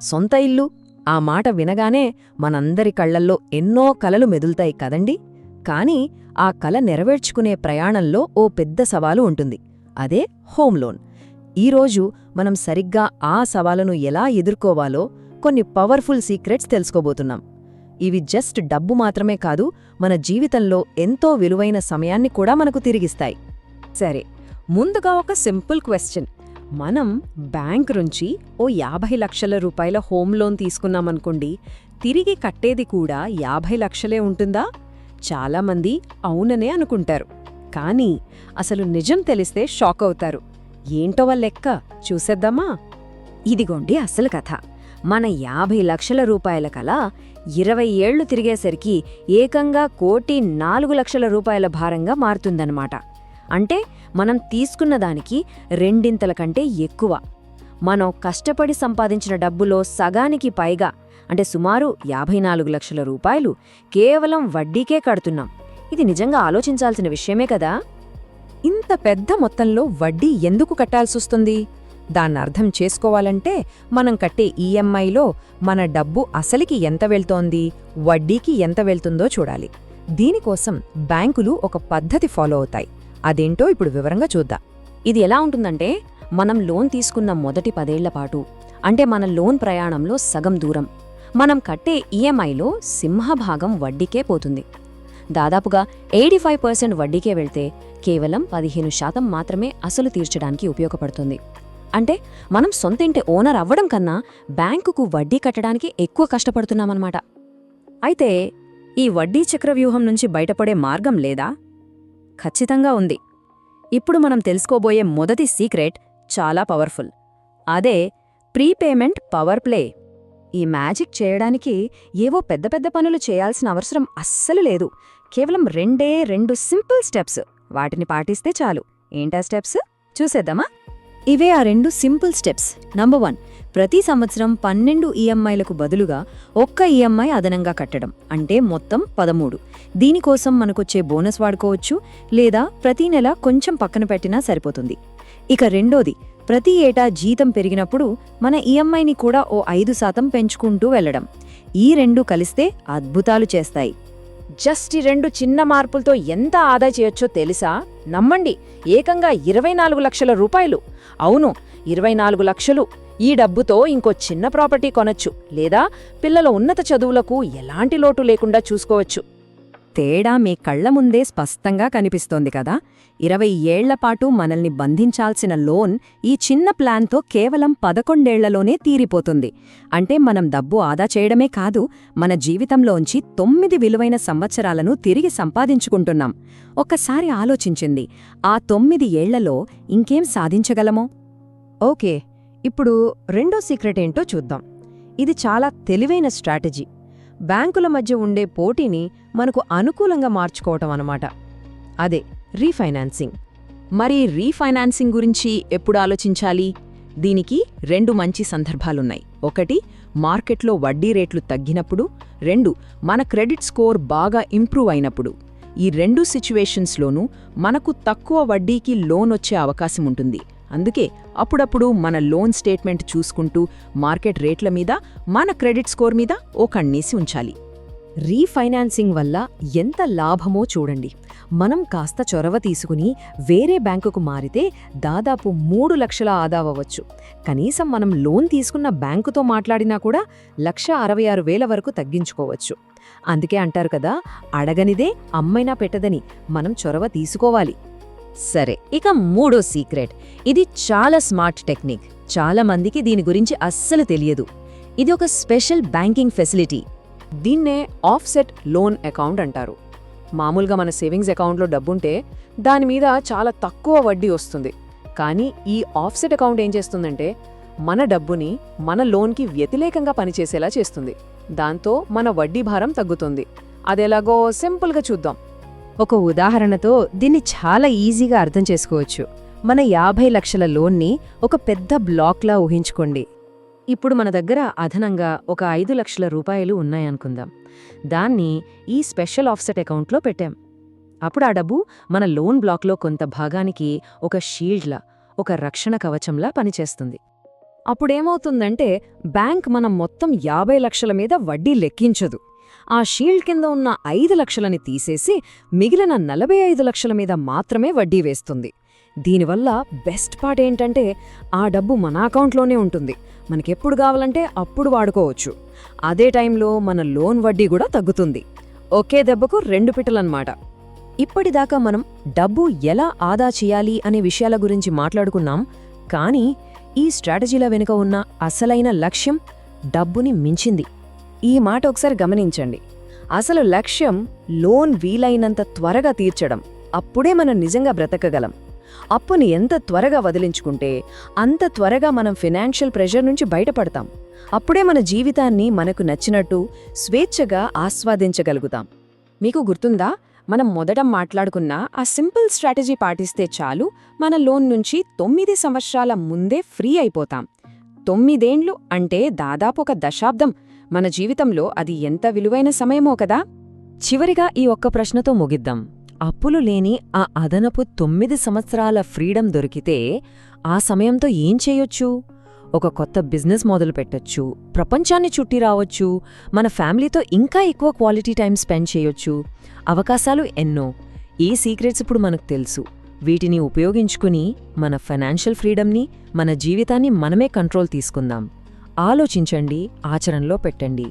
సొంత ఇల్లు ఆ మాట వినగానే మనందరి కళ్లల్లో ఎన్నో కలలు మెదులుతాయి కదండి. కాని ఆ కల నెరవేర్చుకునే ప్రయాణంలో ఓ పెద్ద సవాలు ఉంటుంది. అదే హోమ్ లోన్. ఈరోజు మనం సరిగ్గా ఆ సవాలును ఎలా ఎదుర్కోవాలో కొన్ని పవర్ఫుల్ సీక్రెట్స్ తెలుసుకోబోతున్నాం. ఇవి జస్ట్ డబ్బు మాత్రమే కాదు, మన జీవితంలో ఎంతో విలువైన సమయాన్ని కూడా మనకు తిరిగిస్తాయి. సరే, ముందుగా ఒక సింపుల్ క్వశ్చన్. మనం బ్యాంక్ నుంచి ఓ 50 లక్షల రూపాయల హోమ్ లోన్ తీసుకున్నామనుకోండి, తిరిగి కట్టేది కూడా 50 లక్షలే ఉంటుందా? చాలామంది అవుననే అనుకుంటారు. కానీ అసలు నిజం తెలిస్తే షాక్ అవుతారు. ఏంటో వాళ్ళ లెక్క చూసేద్దామా? ఇదిగోండి అసలు కథ. మన 50 లక్షల రూపాయల కల 20 ఏళ్లు తిరిగేసరికి ఏకంగా 1,04,00,000 రూపాయల భారంగా మారుతుందన్నమాట. అంటే మనం తీసుకున్న దానికి రెండింతల కంటే ఎక్కువ. మనం కష్టపడి సంపాదించిన డబ్బులో సగానికి పైగా, అంటే సుమారు 54 లక్షల రూపాయలు కేవలం వడ్డీకే కడుతున్నాం. ఇది నిజంగా ఆలోచించాల్సిన విషయమే కదా. ఇంత పెద్ద మొత్తంలో వడ్డీ ఎందుకు కట్టాల్సొస్తుంది? దాన్నర్థం చేసుకోవాలంటే మనం కట్టే ఈఎంఐలో మన డబ్బు అసలికి ఎంత వెళ్తోంది, వడ్డీకి ఎంత వెళ్తుందో చూడాలి. దీనికోసం బ్యాంకులు ఒక పద్ధతి ఫాలో అవుతాయి. అదేంటో ఇప్పుడు వివరంగా చూద్దాం. ఇది ఎలా ఉంటుందంటే, మనం లోన్ తీసుకున్న మొదటి 10 ఏళ్ల పాటు, అంటే మన లోన్ ప్రయాణంలో సగం దూరం, మనం కట్టే ఈఎంఐలో సింహభాగం వడ్డీకే పోతుంది. దాదాపుగా 85% వడ్డీకే వెళ్తే కేవలం 15% మాత్రమే అసలు తీర్చడానికి ఉపయోగపడుతుంది. అంటే మనం సొంతింటి ఓనర్ అవ్వడం కన్నా బ్యాంకుకు వడ్డీ కట్టడానికి ఎక్కువ కష్టపడుతున్నామన్నమాట. అయితే ఈ వడ్డీ చక్రవ్యూహం నుంచి బయటపడే మార్గం లేదా? ఖచ్చితంగా ఉంది. ఇప్పుడు మనం తెలుసుకోబోయే మొదటి సీక్రెట్ చాలా పవర్ఫుల్. అదే ప్రీపేమెంట్ పవర్ ప్లే. ఈ మ్యాజిక్ చేయడానికి ఏవో పెద్ద పెద్ద పనులు చేయాల్సిన అవసరం అస్సలు లేదు. కేవలం 2 సింపుల్ స్టెప్స్. వాటిని పాటిస్తే చాలు. ఏంటా స్టెప్స్? చూసేద్దామా? ఇవే ఆ 2 సింపుల్ స్టెప్స్. నంబర్ 1, ప్రతి సంవత్సరం 12 ఈఎంఐలకు బదులుగా ఒక్క ఈఎంఐ అదనంగా కట్టడం, అంటే మొత్తం 13. దీనికోసం మనకొచ్చే బోనస్ వాడుకోవచ్చు, లేదా ప్రతీ నెల కొంచెం పక్కన పెట్టినా సరిపోతుంది. ఇక రెండోది, ప్రతి ఏటా జీతం పెరిగినప్పుడు మన ఈఎంఐని కూడా ఓ 5% పెంచుకుంటూ వెళ్లడం. ఈ 2 కలిస్తే అద్భుతాలు చేస్తాయి. జస్ట్ ఈ 2 చిన్న మార్పులతో ఎంత ఆదా చేయొచ్చో తెలుసా? నమ్మండి, ఏకంగా 24 లక్షల రూపాయలు. అవును, 24 లక్షలు. ఈ డబ్బుతో ఇంకో చిన్న ప్రాపర్టీ కొనొచ్చు, లేదా పిల్లల ఉన్నత చదువులకు ఎలాంటి లోటు లేకుండా చూసుకోవచ్చు. తేడా మీ కళ్ల ముందే స్పష్టంగా కనిపిస్తోంది కదా. 20 ఏళ్లపాటు మనల్ని బంధించాల్సిన లోన్ ఈ చిన్న ప్లాన్తో కేవలం 11 ఏళ్లలోనే తీరిపోతుంది. అంటే మనం డబ్బు ఆదా చేయడమే కాదు, మన జీవితంలోంచి 9 విలువైన సంవత్సరాలను తిరిగి సంపాదించుకుంటున్నాం. ఒక్కసారి ఆలోచించింది, ఆ 9 ఏళ్లలో ఇంకేం సాధించగలమో? ఓకే, ఇప్పుడు రెండో సీక్రెట్ ఏంటో చూద్దాం. ఇది చాలా తెలివైన స్ట్రాటజీ. బ్యాంకుల మధ్య ఉండే పోటీని మనకు అనుకూలంగా మార్చుకోవటం అన్నమాట. అదే రీఫైనాన్సింగ్. మరి రీఫైనాన్సింగ్ గురించి ఎప్పుడు ఆలోచించాలి? దీనికి 2 మంచి సందర్భాలున్నాయి. 1, మార్కెట్లో వడ్డీ రేట్లు తగ్గినప్పుడు. 2, మన క్రెడిట్ స్కోర్ బాగా ఇంప్రూవ్ అయినప్పుడు. ఈ 2 సిచ్యువేషన్స్లోనూ మనకు తక్కువ వడ్డీకి లోన్ వచ్చే అవకాశం ఉంటుంది. అందుకే అప్పుడప్పుడు మన లోన్ స్టేట్మెంట్ చూసుకుంటూ మార్కెట్ రేట్ల మీద, మన క్రెడిట్ స్కోర్ మీద ఓ కన్నేసి ఉంచాలి. రీఫైనాన్సింగ్ వల్ల ఎంత లాభమో చూడండి. మనం కాస్త చొరవ తీసుకుని వేరే బ్యాంకుకు మారితే దాదాపు 3 లక్షల ఆదా అవ్వచ్చు. కనీసం మనం లోన్ తీసుకున్న బ్యాంకుతో మాట్లాడినా కూడా 1,66,000 వరకు తగ్గించుకోవచ్చు. అందుకే అంటారు కదా, అడగనిదే అమ్మైనా పెట్టదని. మనం చొరవ తీసుకోవాలి. సరే, ఇక మూడో సీక్రెట్. ఇది చాలా స్మార్ట్ టెక్నిక్. చాలా మందికి దీని గురించి అస్సలు తెలియదు. ఇది ఒక స్పెషల్ బ్యాంకింగ్ ఫెసిలిటీ. దీన్నే ఆఫ్సెట్ లోన్ అకౌంట్ అంటారు. మామూలుగా మన సేవింగ్స్ అకౌంట్లో డబ్బుంటే దానిమీద చాలా తక్కువ వడ్డీ వస్తుంది. కానీ ఈ ఆఫ్సెట్ అకౌంట్ ఏం చేస్తుందంటే, మన డబ్బుని మన లోన్కి వ్యతిరేకంగా పనిచేసేలా చేస్తుంది. దాంతో మన వడ్డీ భారం తగ్గుతుంది. అదెలాగో సింపుల్గా చూద్దాం. ఒక ఉదాహరణతో దీన్ని చాలా ఈజీగా అర్థం చేసుకోవచ్చు. మన 50 లక్షల లోన్ని ఒక పెద్ద బ్లాక్లా ఊహించుకోండి. ఇప్పుడు మన దగ్గర అదనంగా ఒక 5 లక్షల రూపాయలు ఉన్నాయనుకుందాం. దాన్ని ఈ స్పెషల్ ఆఫ్సెట్ అకౌంట్లో పెట్టాం. అప్పుడు ఆ డబ్బు మన లోన్ బ్లాక్లో కొంత భాగానికి ఒక షీల్డ్లా, ఒక రక్షణ కవచంలా పనిచేస్తుంది. అప్పుడేమవుతుందంటే బ్యాంక్ మనం మొత్తం 50 లక్షల మీద వడ్డీ లెక్కించదు. ఆ షీల్డ్ కింద ఉన్న 5 లక్షలని తీసేసి మిగిలిన 45 లక్షల మీద మాత్రమే వడ్డీ వేస్తుంది. దీనివల్ల బెస్ట్ పార్ట్ ఏంటంటే ఆ డబ్బు మన అకౌంట్లోనే ఉంటుంది. మనకెప్పుడు కావాలంటే అప్పుడు వాడుకోవచ్చు. అదే టైంలో మన లోన్ వడ్డీ కూడా తగ్గుతుంది. ఒకే దెబ్బకు 2 పిట్టలన్నమాట. ఇప్పటిదాకా మనం డబ్బు ఎలా ఆదా చేయాలి అనే విషయాల గురించి మాట్లాడుకున్నాం, కానీ ఈ స్ట్రాటజీల వెనుక ఉన్న అసలైన లక్ష్యం డబ్బుని మించింది. ఈ మాట ఒకసారి గమనించండి. అసలు లక్ష్యం లోన్ వీలైనంత త్వరగా తీర్చడం. అప్పుడే మనం నిజంగా బ్రతకగలం. అప్పుని ఎంత త్వరగా వదిలించుకుంటే అంత త్వరగా మనం ఫినాన్షియల్ ప్రెషర్ నుంచి బయటపడతాం. అప్పుడే మన జీవితాన్ని మనకు నచ్చినట్టు స్వేచ్ఛగా ఆస్వాదించగలుగుతాం. మీకు గుర్తుందా, మనం మొదట మాట్లాడుకున్న ఆ సింపుల్ స్ట్రాటజీ పాటిస్తే చాలు మన లోన్ నుంచి 9 సంవత్సరాల ముందే ఫ్రీ అయిపోతాం. 9 ఏండ్లు అంటే దాదాపు ఒక దశాబ్దం. మన జీవితంలో అది ఎంత విలువైన సమయమో కదా. చివరిగా ఈ ఒక్క ప్రశ్నతో ముగిద్దాం. అప్పులు లేని ఆ అదనపు 9 సంవత్సరాల ఫ్రీడమ్ దొరికితే ఆ సమయంతో ఏం చేయొచ్చు? ఒక కొత్త బిజినెస్ మొదలుపెట్టొచ్చు, ప్రపంచాన్ని చుట్టి రావొచ్చు, మన ఫ్యామిలీతో ఇంకా ఎక్కువ క్వాలిటీ టైం స్పెండ్ చేయొచ్చు. అవకాశాలు ఎన్నో. ఈ సీక్రెట్స్ ఇప్పుడు మనకు తెలుసు. వీటిని ఉపయోగించుకుని మన ఫైనాన్షియల్ ఫ్రీడమ్ని, మన జీవితాన్ని మనమే కంట్రోల్ తీసుకుందాం. ఆలోచించండి, ఆచరణలో పెట్టండి.